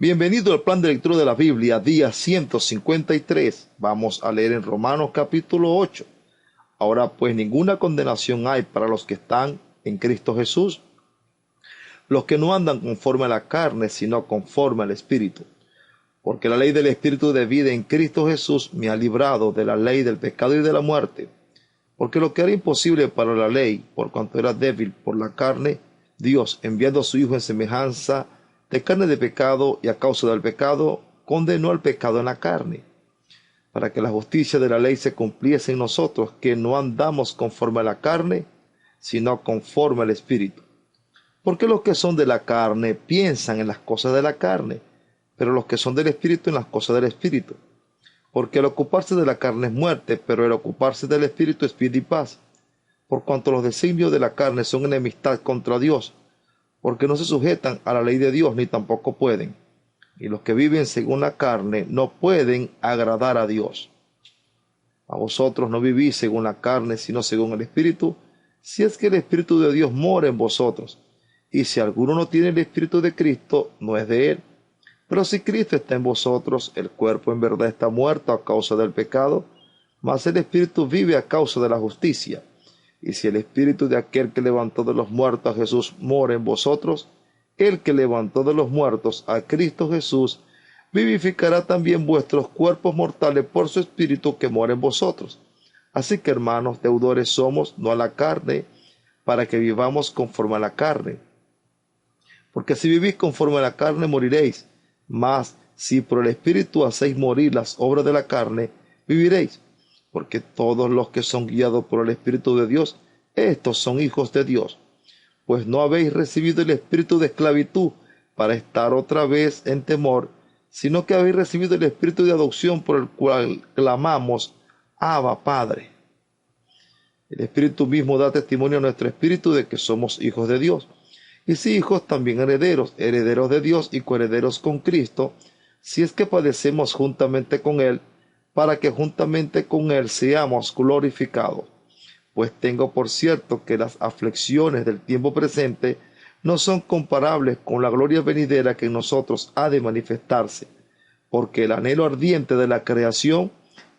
Bienvenido al plan de lectura de la Biblia, día 153. Vamos a leer en Romanos capítulo 8. Ahora pues ninguna condenación hay para los que están en Cristo Jesús, los que no andan conforme a la carne, sino conforme al Espíritu. Porque la ley del Espíritu de vida en Cristo Jesús me ha librado de la ley del pecado y de la muerte. Porque lo que era imposible para la ley, por cuanto era débil por la carne, Dios, enviando a su Hijo en semejanza de carne de pecado y a causa del pecado, condenó al pecado en la carne, para que la justicia de la ley se cumpliese en nosotros, que no andamos conforme a la carne, sino conforme al Espíritu. Porque los que son de la carne piensan en las cosas de la carne, pero los que son del Espíritu en las cosas del Espíritu. Porque el ocuparse de la carne es muerte, pero el ocuparse del Espíritu es vida y paz. Por cuanto los designios de la carne son enemistad contra Dios, porque no se sujetan a la ley de Dios, ni tampoco pueden. Y los que viven según la carne no pueden agradar a Dios. A vosotros no vivís según la carne, sino según el Espíritu, si es que el Espíritu de Dios mora en vosotros. Y si alguno no tiene el Espíritu de Cristo, no es de él. Pero si Cristo está en vosotros, el cuerpo en verdad está muerto a causa del pecado, mas el Espíritu vive a causa de la justicia. Y si el Espíritu de aquel que levantó de los muertos a Jesús mora en vosotros, el que levantó de los muertos a Cristo Jesús vivificará también vuestros cuerpos mortales por su Espíritu que mora en vosotros. Así que, hermanos, deudores somos, no a la carne, para que vivamos conforme a la carne. Porque si vivís conforme a la carne, moriréis. Mas si por el Espíritu hacéis morir las obras de la carne, viviréis. Porque todos los que son guiados por el Espíritu de Dios, estos son hijos de Dios. Pues no habéis recibido el espíritu de esclavitud para estar otra vez en temor, sino que habéis recibido el espíritu de adopción por el cual clamamos, Abba, Padre. El Espíritu mismo da testimonio a nuestro espíritu de que somos hijos de Dios. Y si hijos, también herederos, herederos de Dios y coherederos con Cristo, si es que padecemos juntamente con Él, para que juntamente con Él seamos glorificados. Pues tengo por cierto que las aflicciones del tiempo presente no son comparables con la gloria venidera que en nosotros ha de manifestarse, porque el anhelo ardiente de la creación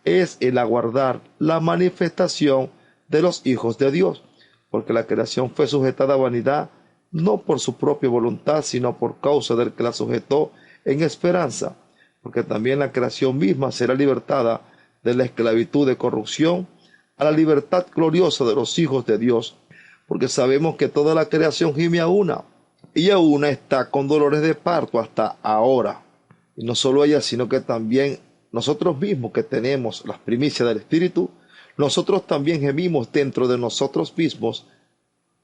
es el aguardar la manifestación de los hijos de Dios, porque la creación fue sujetada a vanidad, no por su propia voluntad, sino por causa del que la sujetó en esperanza, porque también la creación misma será libertada de la esclavitud de corrupción a la libertad gloriosa de los hijos de Dios, porque sabemos que toda la creación gime a una, y a una está con dolores de parto hasta ahora. Y no solo ella, sino que también nosotros mismos que tenemos las primicias del Espíritu, nosotros también gemimos dentro de nosotros mismos,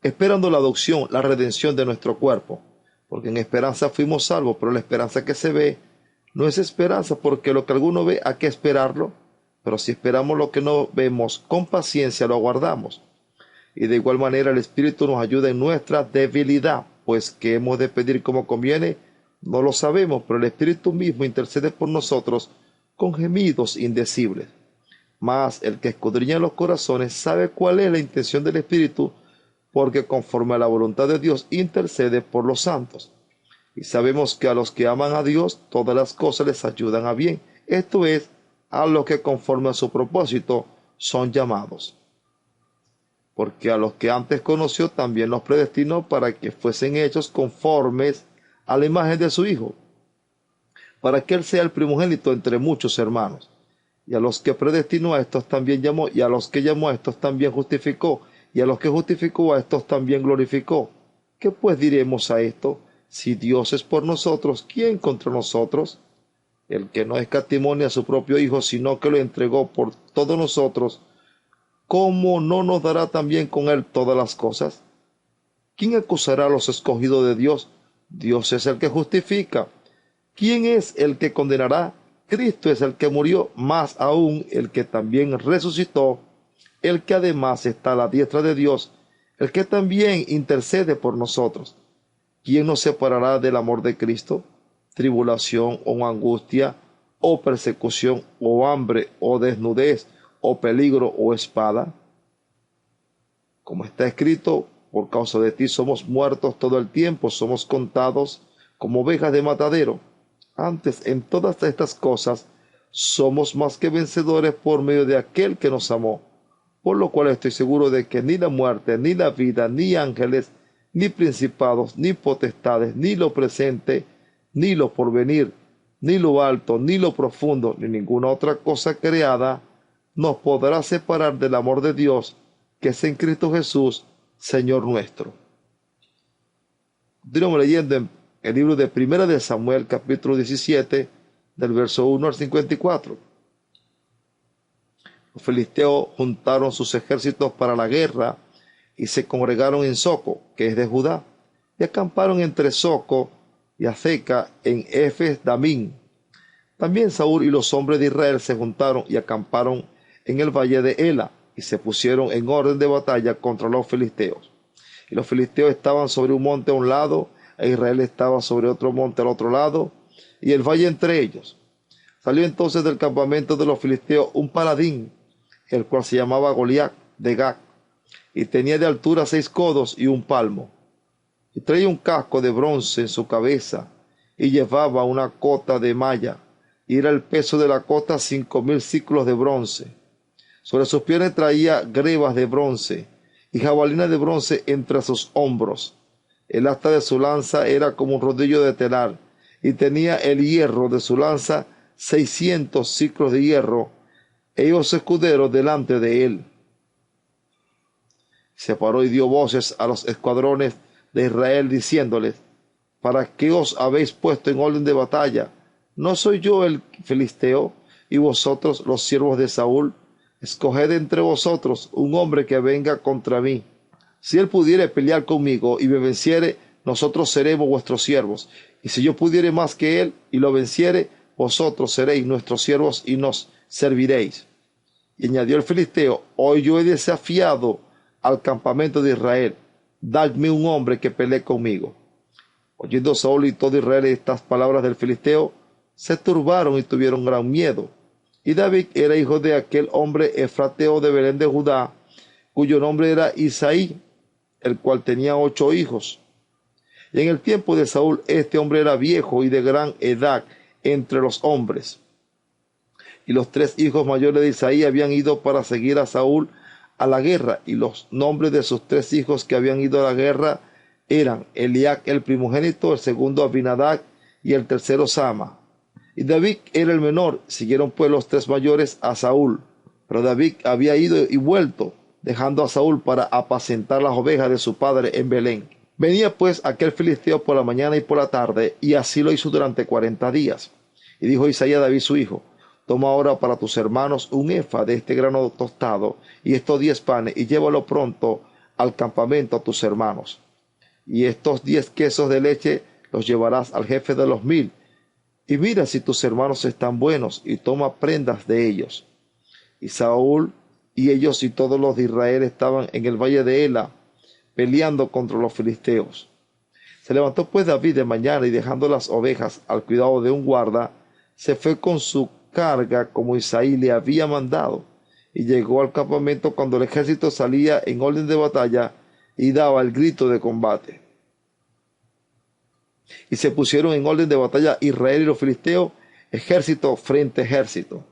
esperando la adopción, la redención de nuestro cuerpo, porque en esperanza fuimos salvos, pero la esperanza que se ve no es esperanza, porque lo que alguno ve hay que esperarlo, pero si esperamos lo que no vemos, con paciencia lo aguardamos. Y de igual manera el Espíritu nos ayuda en nuestra debilidad, pues que hemos de pedir como conviene, no lo sabemos, pero el Espíritu mismo intercede por nosotros con gemidos indecibles. Mas el que escudriña los corazones sabe cuál es la intención del Espíritu, porque conforme a la voluntad de Dios intercede por los santos. Y sabemos que a los que aman a Dios, todas las cosas les ayudan a bien. Esto es, a los que conforme a su propósito son llamados. Porque a los que antes conoció también los predestinó para que fuesen hechos conformes a la imagen de su Hijo, para que Él sea el primogénito entre muchos hermanos. Y a los que predestinó a estos también llamó, y a los que llamó a estos también justificó, y a los que justificó a estos también glorificó. ¿Qué pues diremos a esto? Si Dios es por nosotros, ¿quién contra nosotros? El que no escatimó a su propio Hijo, sino que lo entregó por todos nosotros, ¿cómo no nos dará también con Él todas las cosas? ¿Quién acusará a los escogidos de Dios? Dios es el que justifica. ¿Quién es el que condenará? Cristo es el que murió, más aún el que también resucitó, el que además está a la diestra de Dios, el que también intercede por nosotros. ¿Quién nos separará del amor de Cristo? Tribulación o angustia, o persecución, o hambre, o desnudez, o peligro, o espada. Como está escrito, por causa de ti somos muertos todo el tiempo, somos contados como ovejas de matadero. Antes, en todas estas cosas, somos más que vencedores por medio de aquel que nos amó. Por lo cual estoy seguro de que ni la muerte, ni la vida, ni ángeles, ni principados, ni potestades, ni lo presente, ni lo porvenir, ni lo alto, ni lo profundo, ni ninguna otra cosa creada, nos podrá separar del amor de Dios, que es en Cristo Jesús, Señor nuestro. Continuamos leyendo en el libro de Primera de Samuel, capítulo 17, del verso 1 al 54. Los filisteos juntaron sus ejércitos para la guerra y se congregaron en Soco, que es de Judá, y acamparon entre Soco y Azeca en Efes Damín. También Saúl y los hombres de Israel se juntaron y acamparon en el valle de Ela, y se pusieron en orden de batalla contra los filisteos. Y los filisteos estaban sobre un monte a un lado, e Israel estaba sobre otro monte al otro lado, y el valle entre ellos. Salió entonces del campamento de los filisteos un paladín, el cual se llamaba Goliat de Gat, y tenía de altura 6 codos y 1 palmo, y traía un casco de bronce en su cabeza, y llevaba una cota de malla, y era el peso de la cota 5000 siclos de bronce. Sobre sus piernas traía grebas de bronce, y jabalinas de bronce entre sus hombros. El asta de su lanza era como un rodillo de telar, y tenía el hierro de su lanza 600 siclos de hierro, e los escuderos delante de él. Se paró y dio voces a los escuadrones de Israel, diciéndoles: ¿para qué os habéis puesto en orden de batalla? ¿No soy yo el filisteo, y vosotros los siervos de Saúl? Escoged entre vosotros un hombre que venga contra mí. Si él pudiere pelear conmigo y me venciere, nosotros seremos vuestros siervos. Y si yo pudiere más que él y lo venciere, vosotros seréis nuestros siervos y nos serviréis. Y añadió el filisteo: hoy yo he desafiado al campamento de Israel, dadme un hombre que pelee conmigo. Oyendo Saúl y todo Israel estas palabras del filisteo, se turbaron y tuvieron gran miedo. Y David era hijo de aquel hombre efrateo de Belén de Judá, cuyo nombre era Isaí, el cual tenía 8 hijos. Y en el tiempo de Saúl, este hombre era viejo y de gran edad entre los hombres. Y los 3 hijos mayores de Isaí habían ido para seguir a Saúl a la guerra, y los nombres de sus 3 hijos que habían ido a la guerra eran Eliab el primogénito, el segundo Abinadab y el tercero Sama. Y David era el menor. Siguieron pues los 3 mayores a Saúl, pero David había ido y vuelto, dejando a Saúl para apacentar las ovejas de su padre en Belén. Venía pues aquel filisteo por la mañana y por la tarde, y así lo hizo durante 40 días. Y dijo Isaí a David su hijo: toma ahora para tus hermanos un efa de este grano tostado y estos 10 panes, y llévalo pronto al campamento a tus hermanos. Y estos 10 quesos de leche los llevarás al jefe de los 1000. Y mira si tus hermanos están buenos, y toma prendas de ellos. Y Saúl y ellos y todos los de Israel estaban en el valle de Ela, peleando contra los filisteos. Se levantó pues David de mañana, y dejando las ovejas al cuidado de un guarda, se fue con su carga como Isaí le había mandado, y llegó al campamento cuando el ejército salía en orden de batalla y daba el grito de combate. Y se pusieron en orden de batalla Israel y los filisteos, ejército frente a ejército.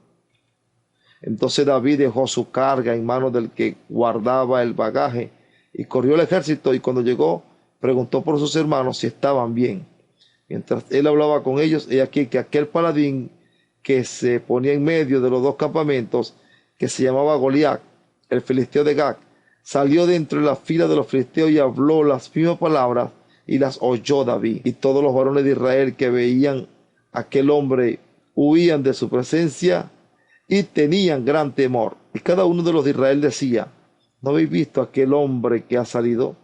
Entonces David dejó su carga en manos del que guardaba el bagaje, y corrió el ejército, y cuando llegó, preguntó por sus hermanos si estaban bien. Mientras él hablaba con ellos, he aquí que aquel paladín que se ponía en medio de los 2 campamentos, que se llamaba Goliat, el filisteo de Gat, salió de entre la fila de los filisteos y habló las mismas palabras, y las oyó David. Y todos los varones de Israel que veían a aquel hombre huían de su presencia y tenían gran temor. Y cada uno de los de Israel decía: ¿no habéis visto a aquel hombre que ha salido?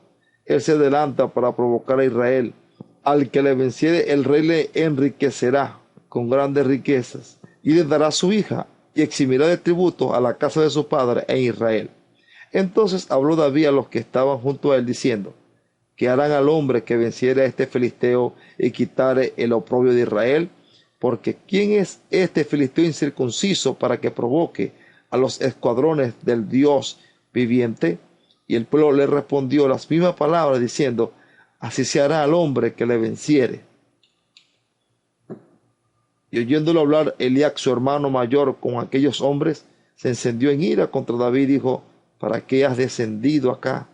Él se adelanta para provocar a Israel. Al que le venciere, el rey le enriquecerá con grandes riquezas, y le dará su hija, y eximirá de tributo a la casa de su padre en Israel. Entonces habló David a los que estaban junto a él, diciendo: ¿qué harán al hombre que venciere a este filisteo y quitare el oprobio de Israel? Porque ¿quién es este filisteo incircunciso para que provoque a los escuadrones del Dios viviente? Y el pueblo le respondió las mismas palabras, diciendo: así se hará al hombre que le venciere. Y oyéndolo hablar Eliab, su hermano mayor, con aquellos hombres, se encendió en ira contra David y dijo: ¿para qué has descendido acá?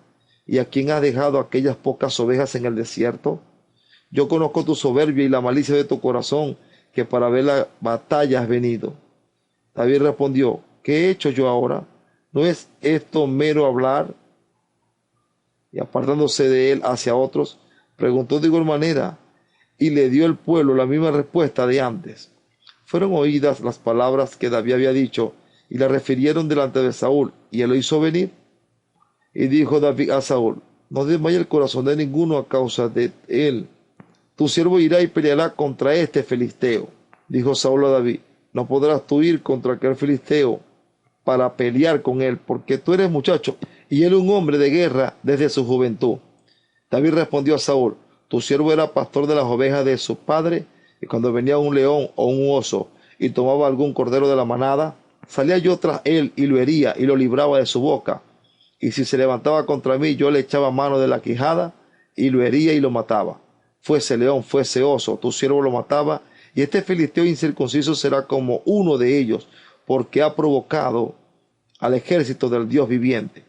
¿Y a quién has dejado aquellas pocas ovejas en el desierto? Yo conozco tu soberbia y la malicia de tu corazón, que para ver la batalla has venido. David respondió: ¿qué he hecho yo ahora? ¿No es esto mero hablar? Y apartándose de él hacia otros, preguntó de igual manera, y le dio el pueblo la misma respuesta de antes. Fueron oídas las palabras que David había dicho, y las refirieron delante de Saúl, y él lo hizo venir. Y dijo David a Saúl: no desmaye el corazón de ninguno a causa de él. Tu siervo irá y peleará contra este filisteo. Dijo Saúl a David: no podrás tú ir contra aquel filisteo para pelear con él, porque tú eres muchacho, y él un hombre de guerra desde su juventud. David respondió a Saúl: tu siervo era pastor de las ovejas de su padre, y cuando venía un león o un oso, y tomaba algún cordero de la manada, salía yo tras él, y lo hería, y lo libraba de su boca. Y si se levantaba contra mí, yo le echaba mano de la quijada, y lo hería y lo mataba. Fuese león, fuese oso, tu siervo lo mataba, y este filisteo incircunciso será como uno de ellos, porque ha provocado al ejército del Dios viviente.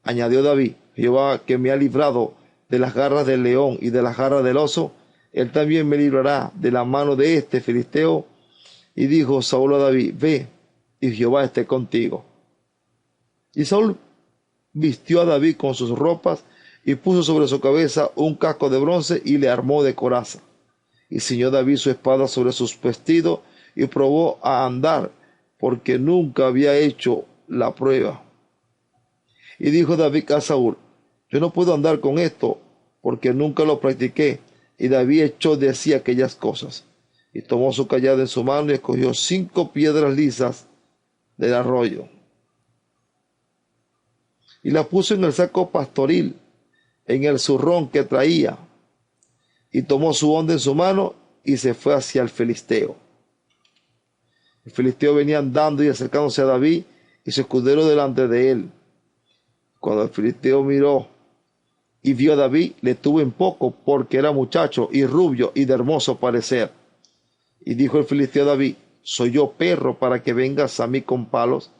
Añadió David: Jehová, que me ha librado de las garras del león y de las garras del oso, él también me librará de la mano de este filisteo. Y dijo Saúl a David: ve, y Jehová esté contigo. Y Saúl vistió a David con sus ropas, y puso sobre su cabeza un casco de bronce, y le armó de coraza. Y ciñó David su espada sobre sus vestidos, y probó a andar, porque nunca había hecho la prueba. Y dijo David a Saúl: yo no puedo andar con esto, porque nunca lo practiqué. Y David echó de sí aquellas cosas. Y tomó su cayado en su mano, y escogió 5 piedras lisas del arroyo, y las puso en el saco pastoril, en el zurrón que traía. Y tomó su honda en su mano, y se fue hacia el filisteo. El filisteo venía andando y acercándose a David, y su escudero delante de él. Cuando el filisteo miró y vio a David, le tuvo en poco, porque era muchacho y rubio y de hermoso parecer. Y dijo el filisteo a David: ¿soy yo perro para que vengas a mí con palos?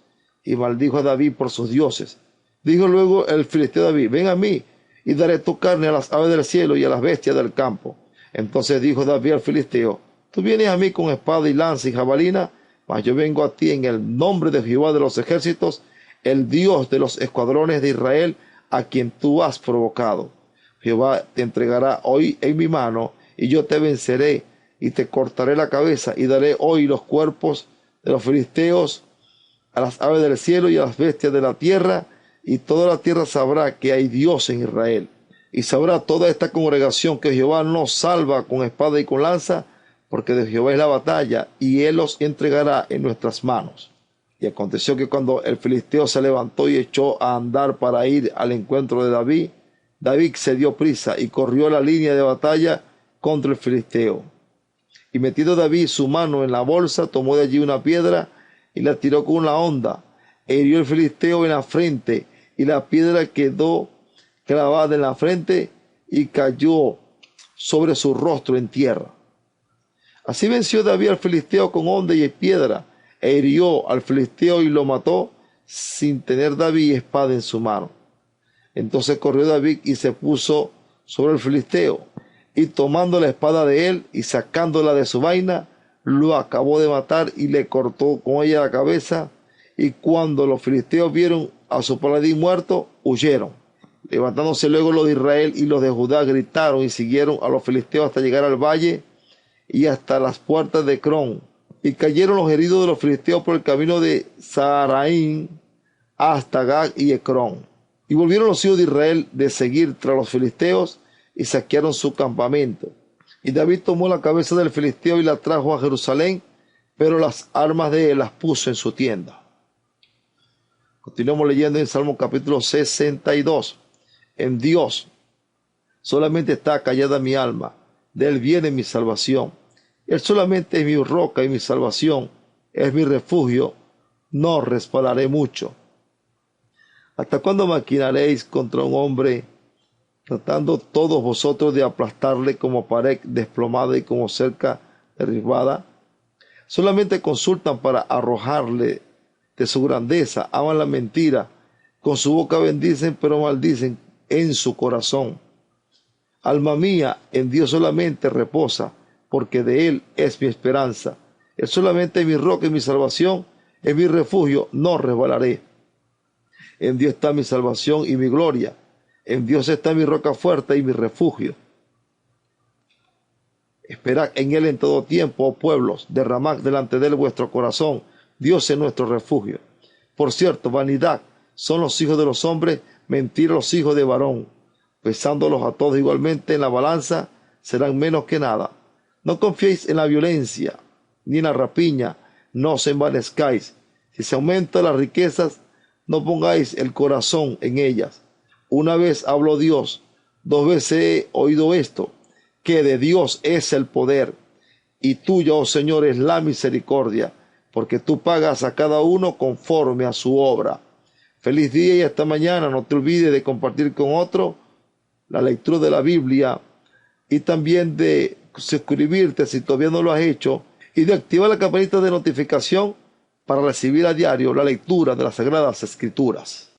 Y maldijo a David por sus dioses. Dijo luego el filisteo a David: ven a mí, y daré tu carne a las aves del cielo y a las bestias del campo. Entonces dijo David al filisteo: tú vienes a mí con espada y lanza y jabalina, mas yo vengo a ti en el nombre de Jehová de los ejércitos, el Dios de los escuadrones de Israel, a quien tú has provocado. Jehová te entregará hoy en mi mano, y yo te venceré, y te cortaré la cabeza, y daré hoy los cuerpos de los filisteos a las aves del cielo y a las bestias de la tierra, y toda la tierra sabrá que hay Dios en Israel. Y sabrá toda esta congregación que Jehová nos salva con espada y con lanza, porque de Jehová es la batalla, y él los entregará en nuestras manos. Y aconteció que cuando el filisteo se levantó y echó a andar para ir al encuentro de David, David se dio prisa y corrió la línea de batalla contra el filisteo. Y metido David su mano en la bolsa, tomó de allí una piedra y la tiró con una honda, e hirió el filisteo en la frente, y la piedra quedó clavada en la frente y cayó sobre su rostro en tierra. Así venció David al filisteo con honda y piedra, e hirió al filisteo y lo mató, sin tener David espada en su mano. Entonces corrió David y se puso sobre el filisteo, y tomando la espada de él y sacándola de su vaina, lo acabó de matar y le cortó con ella la cabeza. Y cuando los filisteos vieron a su paladín muerto, huyeron. Levantándose luego los de Israel y los de Judá, gritaron y siguieron a los filisteos hasta llegar al valle y hasta las puertas de Cron. Y cayeron los heridos de los filisteos por el camino de Saharaim hasta Gag y Ecrón. Y volvieron los hijos de Israel de seguir tras los filisteos y saquearon su campamento. Y David tomó la cabeza del filisteo y la trajo a Jerusalén, pero las armas de él las puso en su tienda. Continuamos leyendo en Salmo capítulo 62. En Dios solamente está callada mi alma, de él viene mi salvación. Él solamente es mi roca y mi salvación, es mi refugio, no resbalaré mucho. ¿Hasta cuándo maquinaréis contra un hombre, tratando todos vosotros de aplastarle como pared desplomada y como cerca derribada? Solamente consultan para arrojarle de su grandeza, aman la mentira, con su boca bendicen, pero maldicen en su corazón. Alma mía, en Dios solamente reposa, porque de Él es mi esperanza. Él solamente es mi roca y mi salvación, es mi refugio, no resbalaré. En Dios está mi salvación y mi gloria. En Dios está mi roca fuerte y mi refugio. Esperad en Él en todo tiempo, oh pueblos, derramad delante de Él vuestro corazón. Dios es nuestro refugio. Por cierto, vanidad son los hijos de los hombres, mentira los hijos de varón. Pesándolos a todos igualmente en la balanza, serán menos que nada. No confiéis en la violencia, ni en la rapiña, no os envanezcáis. Si se aumentan las riquezas, no pongáis el corazón en ellas. Una vez habló Dios, 2 veces he oído esto, que de Dios es el poder, y tuya, oh Señor, es la misericordia, porque tú pagas a cada uno conforme a su obra. Feliz día y hasta mañana. No te olvides de compartir con otro la lectura de la Biblia y también de suscribirte si todavía no lo has hecho y de activar la campanita de notificación para recibir a diario la lectura de las Sagradas Escrituras.